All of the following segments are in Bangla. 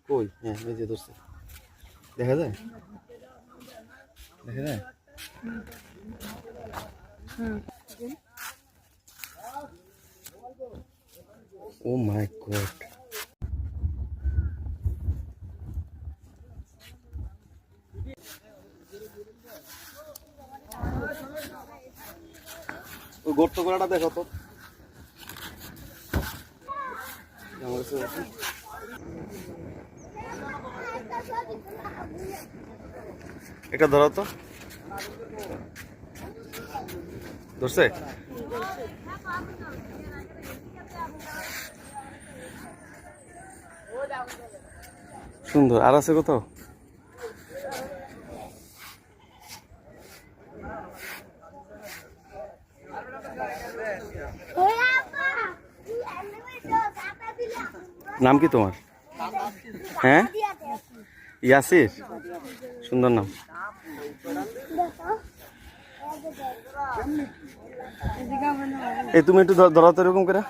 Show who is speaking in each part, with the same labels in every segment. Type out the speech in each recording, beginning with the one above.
Speaker 1: কই? হ্যাঁ, এই যে ধরছে। দেখা যায়? দেখা যায়? ও মাই গড! ওই গর্ত করাটা দেখো তো। এটা ধরো তো। ধরছে? সুন্দর। আর আছে কোথাও? নাম কি তোমার? হ্যাঁ, ইয়াসির। সুন্দর নাম। এই তুমি একটু ধরো তো এরকম করে,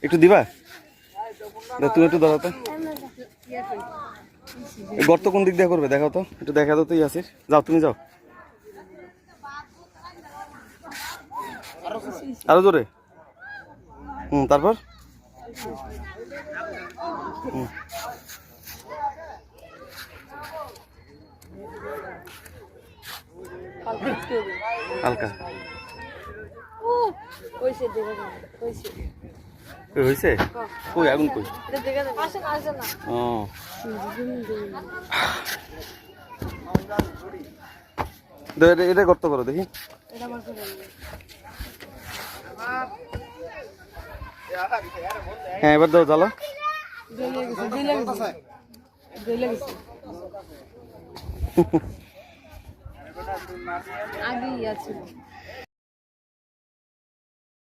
Speaker 1: একটু দিবা? তুমি একটু ধরো তো। গর্ত কোন দিক দিয়ে করবে দেখাও তো, একটু দেখা দাও তো ইয়াসির। যাও, তুমি যাও। আরো জোরে। তারপর হালকা হয়েছে। কই আগুন কই? ও এটা গর্ত করো দেখি। হ্যাঁ, এবার দাও জ্বালা।
Speaker 2: আগেই আছে।